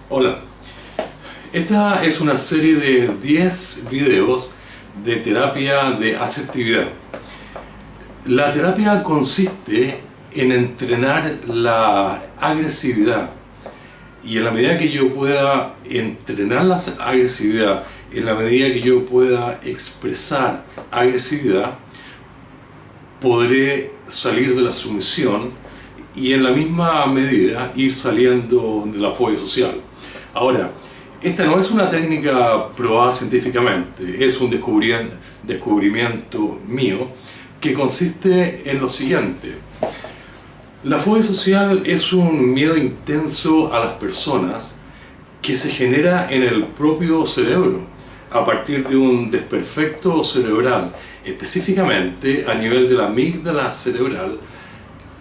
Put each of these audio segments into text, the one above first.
Hola, esta es una serie de 10 videos de terapia de asertividad. La terapia consiste en entrenar la agresividad, y en la medida que yo pueda entrenar la agresividad, en la medida que yo pueda expresar agresividad, podré salir de la sumisión y en la misma medida ir saliendo de la fobia social. Ahora, esta no es una técnica probada científicamente, es un descubrimiento mío que consiste en lo siguiente. La fobia social es un miedo intenso a las personas que se genera en el propio cerebro a partir de un desperfecto cerebral, específicamente a nivel de la amígdala cerebral,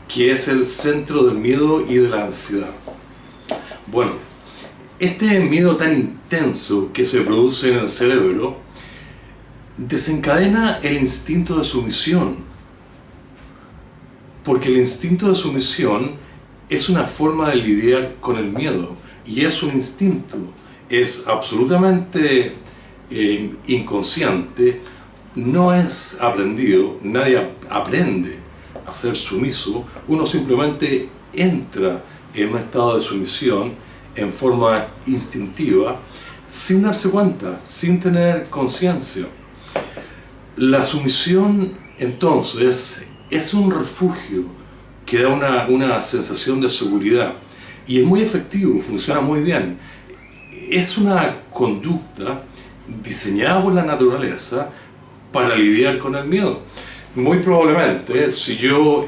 que es el centro del miedo y de la ansiedad. Bueno, este miedo tan intenso que se produce en el cerebro desencadena el instinto de sumisión, porque el instinto de sumisión es una forma de lidiar con el miedo, y es un instinto, es absolutamente inconsciente, no es aprendido, nadie aprende a ser sumiso, uno simplemente entra en un estado de sumisión en forma instintiva, sin darse cuenta, sin tener conciencia. La sumisión, entonces, es un refugio que da una sensación de seguridad, y es muy efectivo, funciona muy bien. Es una conducta diseñada por la naturaleza para lidiar con el miedo. Muy probablemente, si yo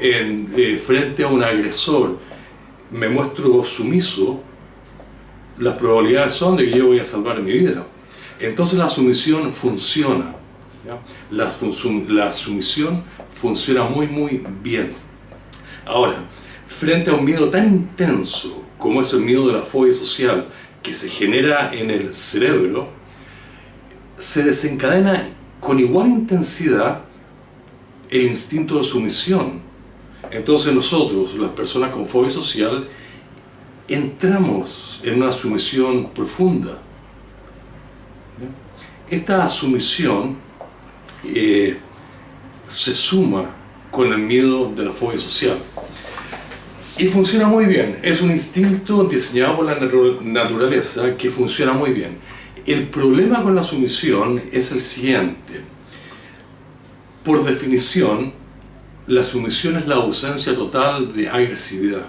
frente a un agresor me muestro sumiso, las probabilidades son de que yo voy a salvar mi vida. Entonces la sumisión funciona, ¿ya? La sumisión funciona muy bien. Ahora, frente a un miedo tan intenso como es el miedo de la fobia social que se genera en el cerebro, se desencadena con igual intensidad el instinto de sumisión. Entonces nosotros, las personas con fobia social, entramos en una sumisión profunda. Esta sumisión se suma con el miedo de la fobia social y funciona muy bien. Es un instinto diseñado por la naturaleza que funciona muy bien. El problema con la sumisión es el siguiente. Por definición, la sumisión es la ausencia total de agresividad.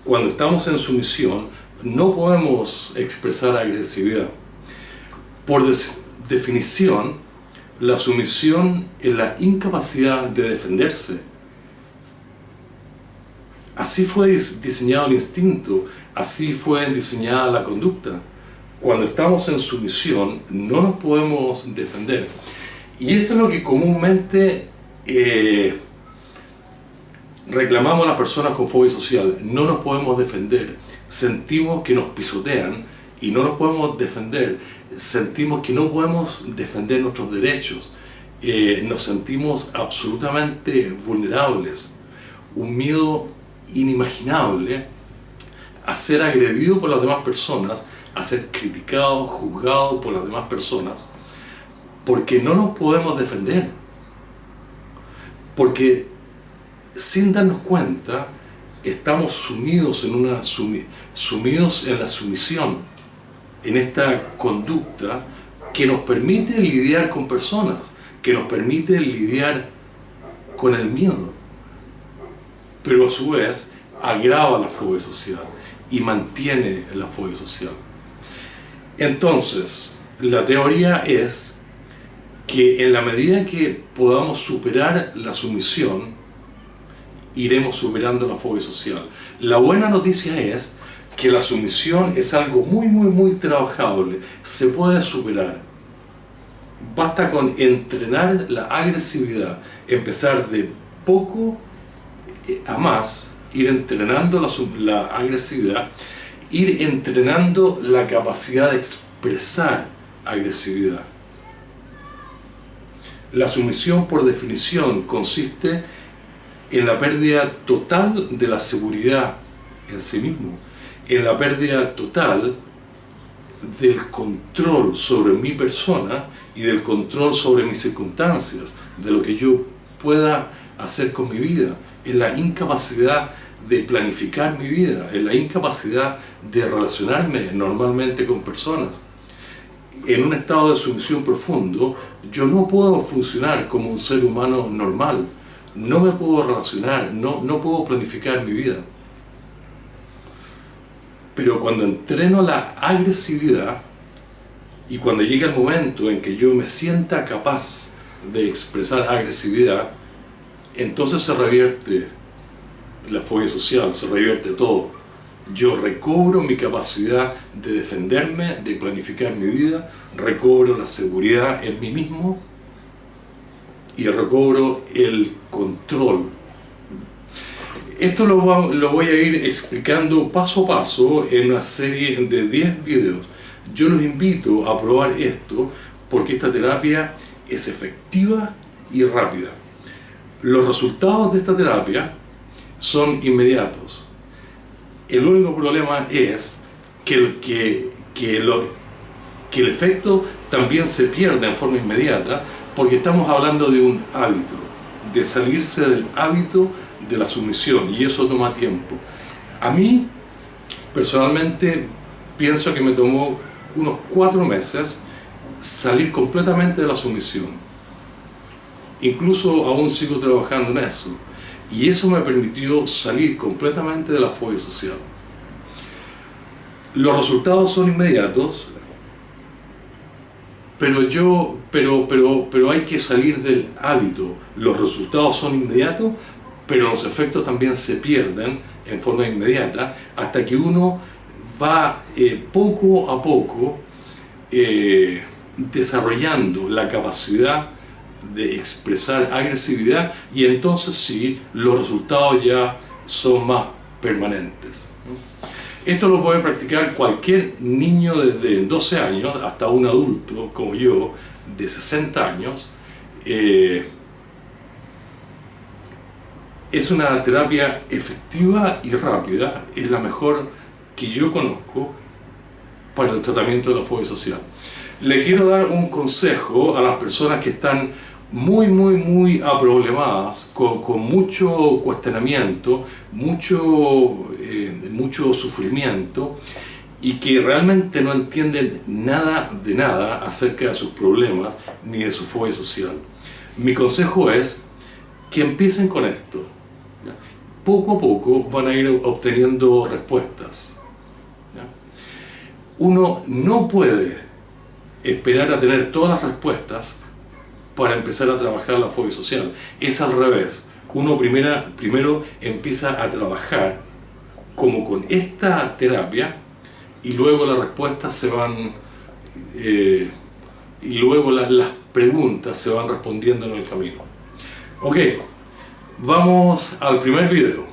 Cuando estamos en sumisión, no podemos expresar agresividad. Por definición, la sumisión es la incapacidad de defenderse. Así fue diseñado el instinto, así fue diseñada la conducta. Cuando estamos en sumisión, no nos podemos defender. Y esto es lo que comúnmente reclamamos a las personas con fobia social. No nos podemos defender, sentimos que nos pisotean y no nos podemos defender, sentimos que no podemos defender nuestros derechos, nos sentimos absolutamente vulnerables, un miedo inimaginable a ser agredido por las demás personas, a ser criticado, juzgado por las demás personas, porque no nos podemos defender, porque sin darnos cuenta estamos sumidos en la sumisión, en esta conducta que nos permite lidiar con personas, que nos permite lidiar con el miedo, pero a su vez agrava la fobia social y mantiene la fobia social. Entonces, la teoría es que en la medida que podamos superar la sumisión, iremos superando la fobia social. La buena noticia es que la sumisión es algo muy trabajable, se puede superar. Basta con entrenar la agresividad, empezar de poco a más, ir entrenando la agresividad, ir entrenando la capacidad de expresar agresividad. La sumisión, por definición, consiste en la pérdida total de la seguridad en sí mismo. en la pérdida total del control sobre mi persona y del control sobre mis circunstancias, de lo que yo pueda hacer con mi vida, en la incapacidad de planificar mi vida, en la incapacidad de relacionarme normalmente con personas. En un estado de sumisión profundo, yo no puedo funcionar como un ser humano normal, no me puedo relacionar, no puedo planificar mi vida. Pero cuando entreno la agresividad y cuando llega el momento en que yo me sienta capaz de expresar agresividad, entonces se revierte la fobia social, se revierte todo. Yo recobro mi capacidad de defenderme, de planificar mi vida, recobro la seguridad en mí mismo y recobro el control. Esto lo voy a ir explicando paso a paso en una serie de 10 videos. Yo los invito a probar esto porque esta terapia es efectiva y rápida. Los resultados de esta terapia son inmediatos. El único problema es que el efecto también se pierde en forma inmediata porque estamos hablando de un hábito, de salirse del hábito de la sumisión, y eso toma tiempo. A mí, personalmente, pienso que me tomó unos 4 meses salir completamente de la sumisión. Incluso aún sigo trabajando en eso. Y eso me permitió salir completamente de la fobia social. Los resultados son inmediatos, pero hay que salir del hábito. Los resultados son inmediatos, pero los efectos también se pierden en forma inmediata hasta que uno va poco a poco desarrollando la capacidad de expresar agresividad, y entonces sí, los resultados ya son más permanentes. Esto lo puede practicar cualquier niño de 12 años hasta un adulto como yo de 60 años. Es una terapia efectiva y rápida, es la mejor que yo conozco para el tratamiento de la fobia social. Le quiero dar un consejo a las personas que están muy aproblemadas, con mucho cuestionamiento, mucho sufrimiento, y que realmente no entienden nada de nada acerca de sus problemas ni de su fobia social. Mi consejo es que empiecen con esto. Poco a poco van a ir obteniendo respuestas. Uno no puede esperar a tener todas las respuestas para empezar a trabajar la fobia social. Es al revés. Uno primero empieza a trabajar como con esta terapia, y luego las respuestas se van y luego las preguntas se van respondiendo en el camino. Ok, vamos al primer video.